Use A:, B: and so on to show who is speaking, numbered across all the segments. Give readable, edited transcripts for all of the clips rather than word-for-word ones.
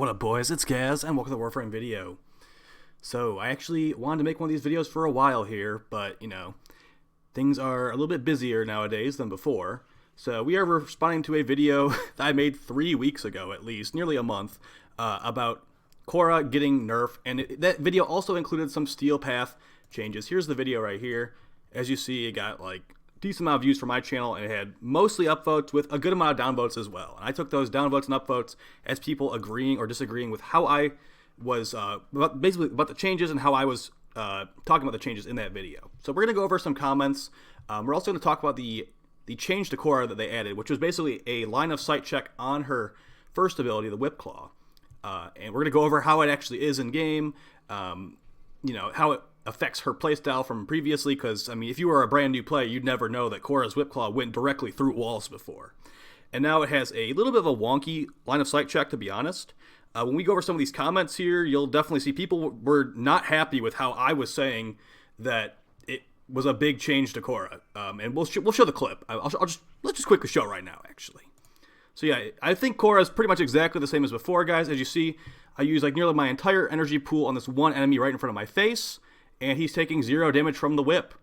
A: What up, boys? It's Gaz, and welcome to the Warframe video. So, I actually wanted to make one of these videos for a while here, but, things are a little bit busier nowadays than before. So, we are responding to a video that I made 3 weeks ago, at least, nearly a month, about Khora getting nerfed, and that video also included some Steel Path changes. Here's the video right here. As you see, it got, decent amount of views for my channel, and it had mostly upvotes with a good amount of downvotes as well. And I took those downvotes and upvotes as people agreeing or disagreeing with how I was basically about the changes and how I was talking about the changes in that video. So we're gonna go over some comments. We're also gonna talk about the change to Khora that they added, which was basically a line of sight check on her first ability, the Whip Claw. And we're gonna go over how it actually is in game. How it affects her playstyle from previously, because, if you were a brand new player, you'd never know that Khora's Whip Claw went directly through walls before. And now it has a little bit of a wonky line of sight check, to be honest. When we go over some of these comments here, you'll definitely see people were not happy with how I was saying that it was a big change to Khora. And we'll show the clip. Let's just quickly show it right now, actually. So yeah, I think Khora is pretty much exactly the same as before, guys. As you see, I use nearly my entire energy pool on this one enemy right in front of my face, and he's taking 0 damage from the whip.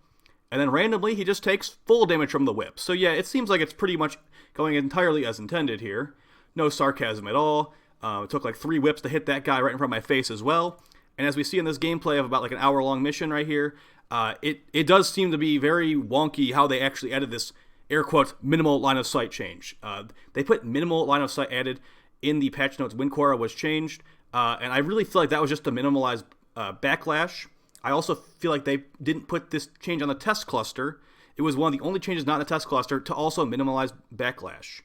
A: And then randomly, he just takes full damage from the whip. So yeah, it seems like it's pretty much going entirely as intended here. No sarcasm at all. It took 3 whips to hit that guy right in front of my face as well. And as we see in this gameplay of about an hour-long mission right here, it does seem to be very wonky how they actually added this, air quotes, minimal line of sight change. They put minimal line of sight added in the patch notes when Khora was changed. And I really feel like that was just to minimalize backlash. I also feel like they didn't put this change on the test cluster. It was one of the only changes not in the test cluster to also minimize backlash.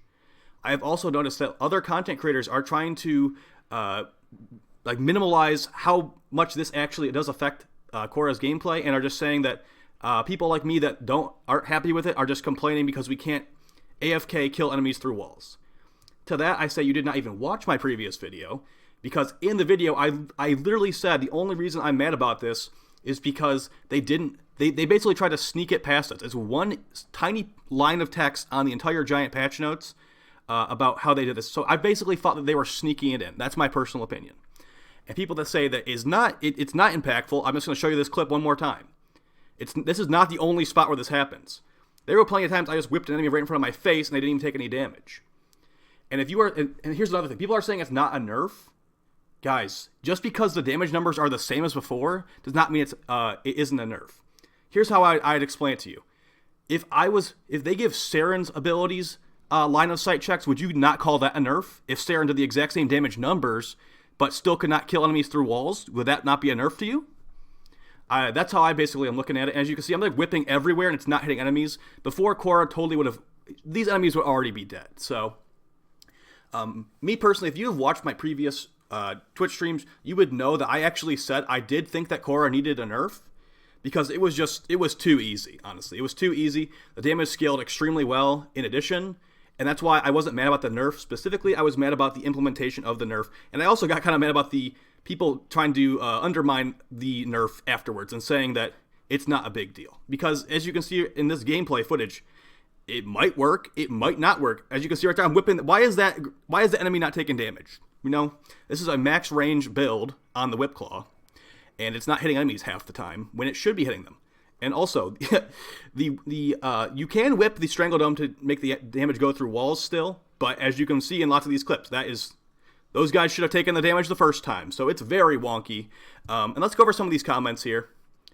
A: I have also noticed that other content creators are trying to minimize how much this actually does affect Khora's gameplay, and are just saying that people like me that aren't happy with it are just complaining because we can't AFK kill enemies through walls. To that, I say you did not even watch my previous video, because in the video I literally said the only reason I'm mad about this is because they basically tried to sneak it past us. It's one tiny line of text on the entire giant patch notes about how they did this. So I basically thought that they were sneaking it in. That's my personal opinion. And people that say that it's not impactful, I'm just going to show you this clip one more time. This is not the only spot where this happens. There were plenty of times I just whipped an enemy right in front of my face and they didn't even take any damage. And and here's another thing. People are saying it's not a nerf. Guys, just because the damage numbers are the same as before does not mean it isn't a nerf. Here's how I'd explain it to you. If they give Saren's abilities line of sight checks, would you not call that a nerf? If Saren did the exact same damage numbers but still could not kill enemies through walls, would that not be a nerf to you? That's how I basically am looking at it. As you can see, I'm whipping everywhere and it's not hitting enemies. Before, Khora totally would have, these enemies would already be dead. So, me personally, if you have watched my previous Twitch streams, you would know that I actually said I did think that Khora needed a nerf, because it was too easy, honestly. It was too easy. The damage scaled extremely well in addition, and that's why I wasn't mad about the nerf specifically. I was mad about the implementation of the nerf, and I also got kind of mad about the people trying to undermine the nerf afterwards and saying that it's not a big deal. Because as you can see in this gameplay footage, it might work, it might not work. As you can see right there, I'm whipping. Why is the enemy not taking damage? This is a max range build on the Whip Claw, and it's not hitting enemies half the time when it should be hitting them. And also, you can whip the Strangle Dome to make the damage go through walls still, but as you can see in lots of these clips, those guys should have taken the damage the first time, so it's very wonky. And let's go over some of these comments here.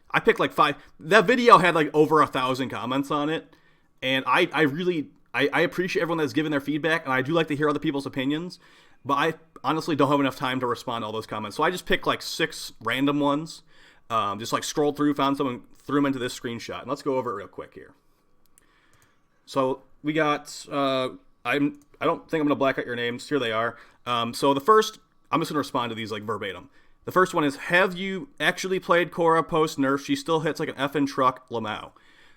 A: I picked 5. That video had over 1,000 comments on it, and I really appreciate everyone that's given their feedback, and I do like to hear other people's opinions. But I honestly don't have enough time to respond to all those comments. So I just picked 6 random ones. Just scrolled through, found some, and threw them into this screenshot. And let's go over it real quick here. So we got, I don't think I'm going to black out your names. Here they are. So the first, I'm just going to respond to these verbatim. The first one is, have you actually played Khora post nerf? She still hits like an effing truck, Lamau.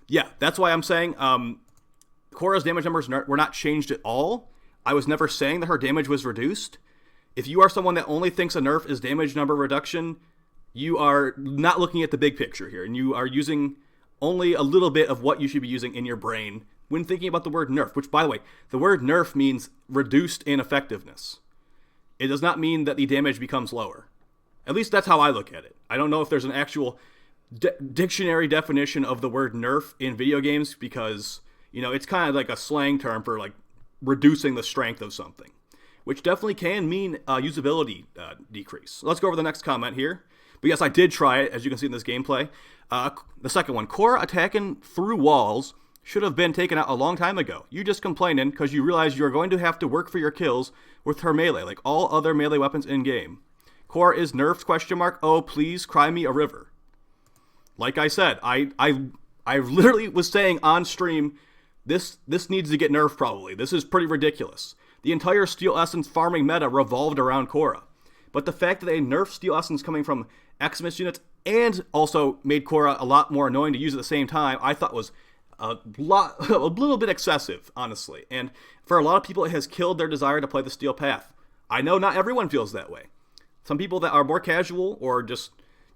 A: Yeah, that's why I'm saying Khora's damage numbers were not changed at all. I was never saying that her damage was reduced. If you are someone that only thinks a nerf is damage number reduction, you are not looking at the big picture here, and you are using only a little bit of what you should be using in your brain when thinking about the word nerf, which, by the way, the word nerf means reduced in effectiveness. It does not mean that the damage becomes lower. At least that's how I look at it. I don't know if there's an actual dictionary definition of the word nerf in video games because, it's kind of like a slang term for like reducing the strength of something, which definitely can mean usability decrease. Let's go over the next comment here. But yes, I did try it, as you can see in this gameplay. The second one, Khora attacking through walls should have been taken out a long time ago. You just complaining because you realize you're going to have to work for your kills with her melee, like all other melee weapons in-game. Khora is nerfed, ? Oh, please cry me a river. Like I said, I literally was saying on stream, this needs to get nerfed probably. This is pretty ridiculous. The entire Steel Essence farming meta revolved around Khora. But the fact that they nerfed Steel Essence coming from Xmas units and also made Khora a lot more annoying to use at the same time, I thought was a little bit excessive, honestly. And for a lot of people, it has killed their desire to play the Steel Path. I know not everyone feels that way. Some people that are more casual or just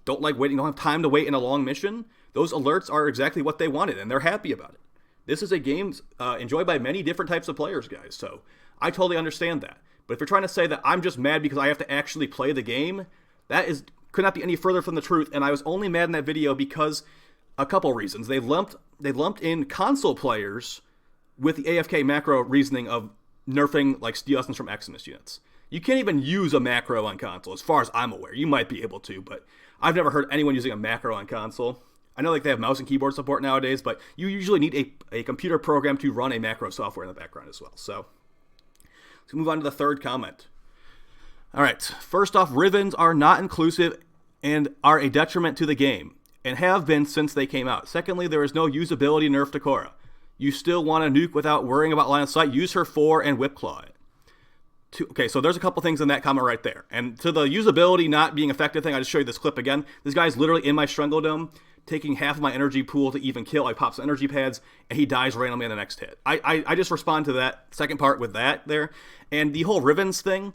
A: don't like waiting, don't have time to wait in a long mission, those alerts are exactly what they wanted, and they're happy about it. This is a game enjoyed by many different types of players, guys, so I totally understand that. But if you're trying to say that I'm just mad because I have to actually play the game, could not be any further from the truth, and I was only mad in that video because a couple reasons. They lumped in console players with the AFK macro reasoning of nerfing like Steel Essence from Xmas units. You can't even use a macro on console, as far as I'm aware. You might be able to, but I've never heard anyone using a macro on console. I know like they have mouse and keyboard support nowadays, but you usually need a computer program to run a macro software in the background as well. So let's move on to the third comment. All right, first off, Rivens are not inclusive and are a detriment to the game, and have been since they came out. Secondly, there is no usability nerf to Khora. You still want to nuke without worrying about line of sight, use her 4 and whip claw it. Okay, so there's a couple things in that comment right there. And to the usability not being effective thing, I just show you this clip again. This guy's literally in my Strangle Dome, taking half of my energy pool to even kill. I pop some energy pads, and he dies randomly on the next hit. I just respond to that second part with that there. And the whole Rivens thing,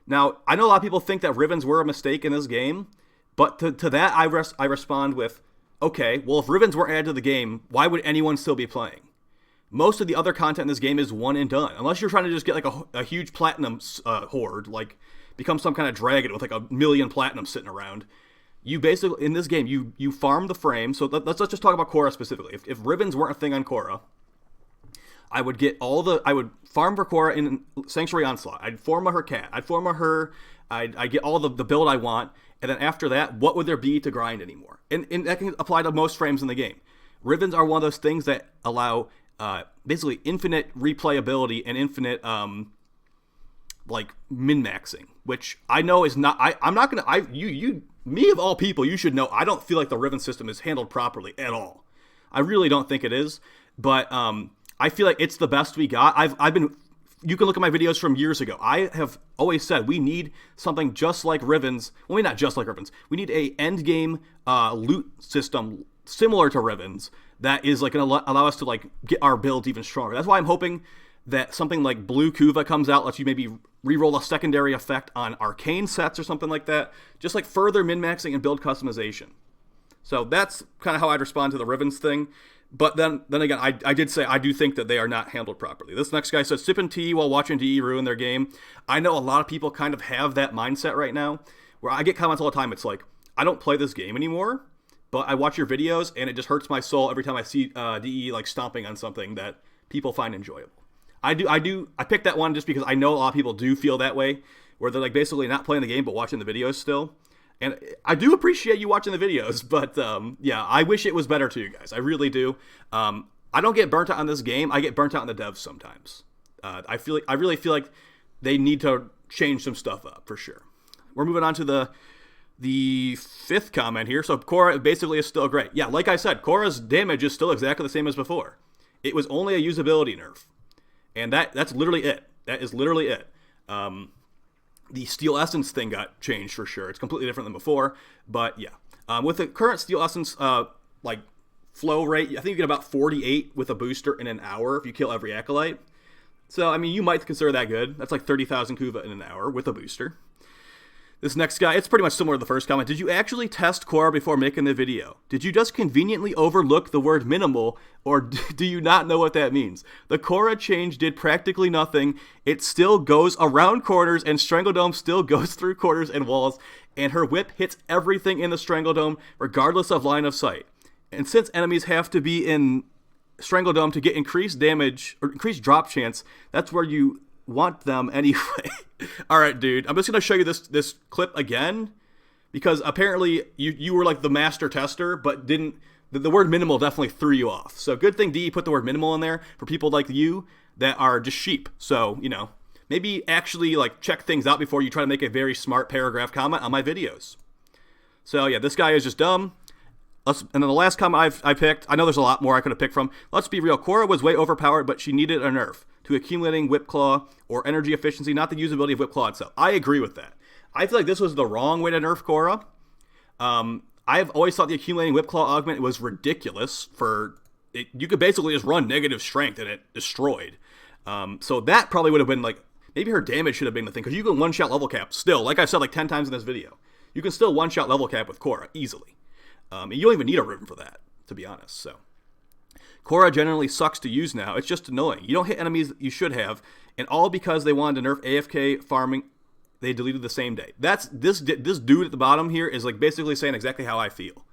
A: now, I know a lot of people think that Rivens were a mistake in this game, but to that I respond with, okay, well, if Rivens weren't added to the game, why would anyone still be playing? Most of the other content in this game is one and done. Unless you're trying to just get like a huge platinum horde, like become some kind of dragon with like 1 million platinum sitting around. You basically, in this game, you farm the frame. So let's just talk about Khora specifically. If Rivens weren't a thing on Khora, I would farm for Khora in Sanctuary Onslaught. I'd form her cat. I'd form her. I'd get all the build I want. And then after that, what would there be to grind anymore? And that can apply to most frames in the game. Rivens are one of those things that allow basically infinite replayability and infinite like min-maxing, which I know is not. I'm not gonna. Me of all people, you should know. I don't feel like the Riven system is handled properly at all. I really don't think it is. But I feel like it's the best we got. I've been. You can look at my videos from years ago. I have always said we need something just like Rivens. Well, maybe not just like Rivens. We need a end game loot system similar to Rivens that is like going to allow us to like get our builds even stronger. That's why I'm hoping that something like Blue Kuva comes out, lets you maybe reroll a secondary effect on arcane sets or something like that. Just like further min-maxing and build customization. So that's kind of how I'd respond to the Rivens thing. But then again, I did say I do think that they are not handled properly. This next guy says, sipping tea while watching DE ruin their game. I know a lot of people kind of have that mindset right now, where I get comments all the time. It's like, I don't play this game anymore, but I watch your videos, and it just hurts my soul every time I see DE like stomping on something that people find enjoyable. I picked that one just because I know a lot of people do feel that way, where they're like basically not playing the game but watching the videos still. And I do appreciate you watching the videos, but yeah, I wish it was better too, guys. I really do. I don't get burnt out on this game. I get burnt out on the devs sometimes. I really feel like they need to change some stuff up for sure. We're moving on to the fifth comment here. So Khora basically is still great. Yeah, like I said, Khora's damage is still exactly the same as before. It was only a usability nerf, and that's literally it. That is literally it. The Steel Essence thing got changed for sure. It's completely different than before, but yeah. With the current Steel Essence like flow rate, I think you get about 48 with a booster in an hour if you kill every Acolyte. So, I mean, you might consider that good. That's like 30,000 Kuva in an hour with a booster. This next guy, it's pretty much similar to the first comment. Did you actually test Khora before making the video? Did you just conveniently overlook the word minimal, or do you not know what that means? The Khora change did practically nothing. It still goes around corners, and Strangledome still goes through corners and walls, and her whip hits everything in the Strangledome, regardless of line of sight. And since enemies have to be in Strangledome to get increased damage, or increased drop chance, that's where you want them anyway. All right, dude. I'm just gonna show you this clip again because apparently you were like the master tester, but didn't. The word minimal definitely threw you off. So good thing DE put the word minimal in there for people like you that are just sheep. So maybe actually like check things out before you try to make a very smart paragraph comment on my videos. So yeah, this guy is just dumb. And then the last comment I picked, I know there's a lot more I could have picked from. Let's be real. Khora was way overpowered, but she needed a nerf to accumulating Whip Claw or energy efficiency, not the usability of Whip Claw itself. I agree with that. I feel like this was the wrong way to nerf Khora. I've always thought the accumulating Whip Claw augment was ridiculous. You could basically just run negative strength and it destroyed. So that probably would have been like, maybe her damage should have been the thing, because you can one-shot level cap still, like I've said like 10 times in this video. You can still one-shot level cap with Khora easily. You don't even need a Riven for that, to be honest. So Khora generally sucks to use now. It's just annoying. You don't hit enemies that you should have, and all because they wanted to nerf AFK farming. They deleted the same day. That's this dude at the bottom here is like basically saying exactly how I feel.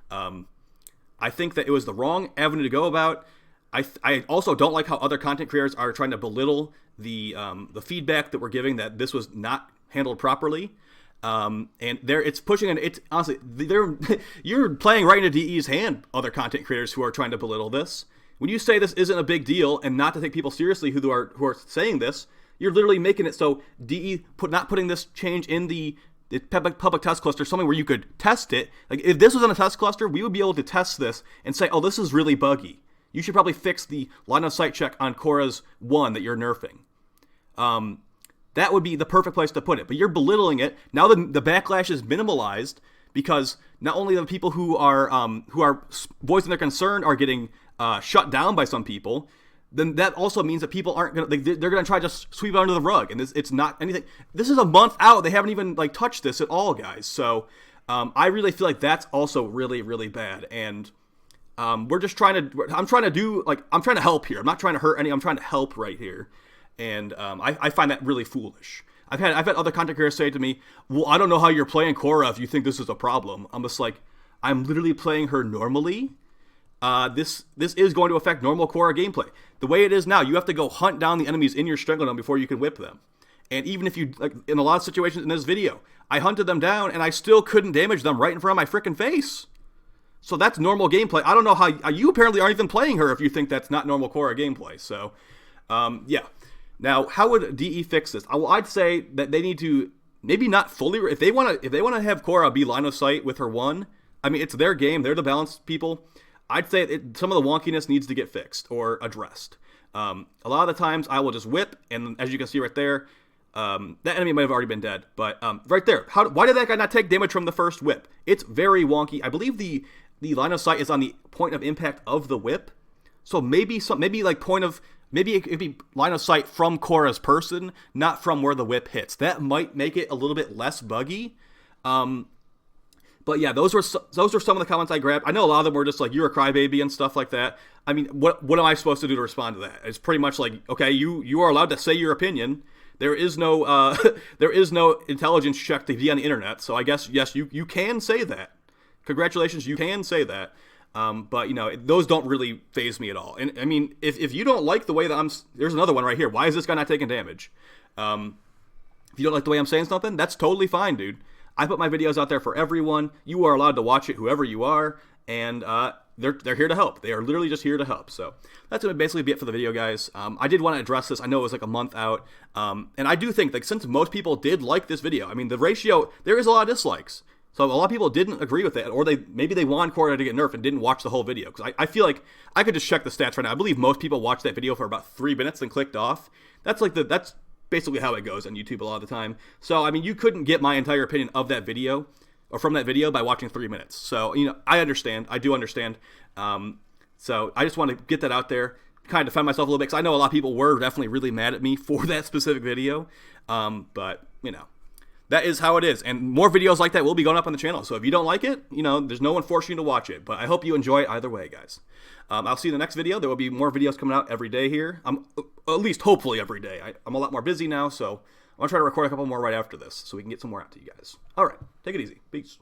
A: I think that it was the wrong avenue to go about. I also don't like how other content creators are trying to belittle the feedback that we're giving, that this was not handled properly. And it's pushing, and it's honestly, you're playing right into DE's hand, other content creators who are trying to belittle this. When you say this isn't a big deal and not to take people seriously who are saying this, you're literally making it so DE not putting this change in the public test cluster, something where you could test it. Like if this was in a test cluster, we would be able to test this and say, oh, this is really buggy. You should probably fix the line of sight check on Khora's 1 that you're nerfing. That would be the perfect place to put it. But you're belittling it. Now the backlash is minimalized because not only the people who are voicing their concern are getting shut down by some people, then that also means that people aren't gonna, they're gonna try to sweep it under the rug, and it's not anything. This is a month out. They haven't even like touched this at all, guys. So I really feel like that's also really, really bad. And I'm trying to help here. I'm not trying to hurt any. I'm trying to help right here. And I find that really foolish. I've had other content creators say to me, well, I don't know how you're playing Khora if you think this is a problem. I'm just like, I'm literally playing her normally. This is going to affect normal Khora gameplay. The way it is now, you have to go hunt down the enemies in your Strangledome before you can whip them. And even if you, like in a lot of situations in this video, I hunted them down and I still couldn't damage them right in front of my freaking face. So that's normal gameplay. I don't know how you apparently aren't even playing her if you think that's not normal Khora gameplay. So, yeah. Now, how would DE fix this? Well, I'd say that they need to maybe not fully. If they want to have Khora be line of sight with her 1, I mean, it's their game. They're the balanced people. I'd say some of the wonkiness needs to get fixed or addressed. A lot of the times I will just whip, and as you can see right there, that enemy might have already been dead. But right there, why did that guy not take damage from the first whip? It's very wonky. I believe the line of sight is on the point of impact of the whip. So maybe it could be line of sight from Khora's person, not from where the whip hits. That might make it a little bit less buggy. But yeah, those were some of the comments I grabbed. I know a lot of them were just like, you're a crybaby and stuff like that. I mean, what am I supposed to do to respond to that? It's pretty much like, okay, you are allowed to say your opinion. There is no intelligence check to be on the internet. So I guess, yes, you can say that. Congratulations, you can say that. But those don't really faze me at all. And I mean, if you don't like the way that there's another one right here. Why is this guy not taking damage? If you don't like the way I'm saying something, that's totally fine, dude. I put my videos out there for everyone. You are allowed to watch it, whoever you are, and they're here to help. They are literally just here to help. So that's going to basically be it for the video, guys. I did want to address this. I know it was like a month out, and I do think like since most people did like this video, I mean the ratio, there is a lot of dislikes. So a lot of people didn't agree with it, or maybe they wanted Khora to get nerfed and didn't watch the whole video. Because I feel like I could just check the stats right now. I believe most people watched that video for about 3 minutes and clicked off. That's basically how it goes on YouTube a lot of the time. So, I mean, you couldn't get my entire opinion of that video or from that video by watching 3 minutes. So, I understand. I do understand. So, I just want to get that out there, kind of defend myself a little bit, because I know a lot of people were definitely really mad at me for that specific video. But, that is how it is. And more videos like that will be going up on the channel. So if you don't like it, you know, there's no one forcing you to watch it. But I hope you enjoy it either way, guys. I'll see you in the next video. There will be more videos coming out every day here. At least hopefully every day. I'm a lot more busy now, so I'm going to try to record a couple more right after this so we can get some more out to you guys. All right. Take it easy. Peace.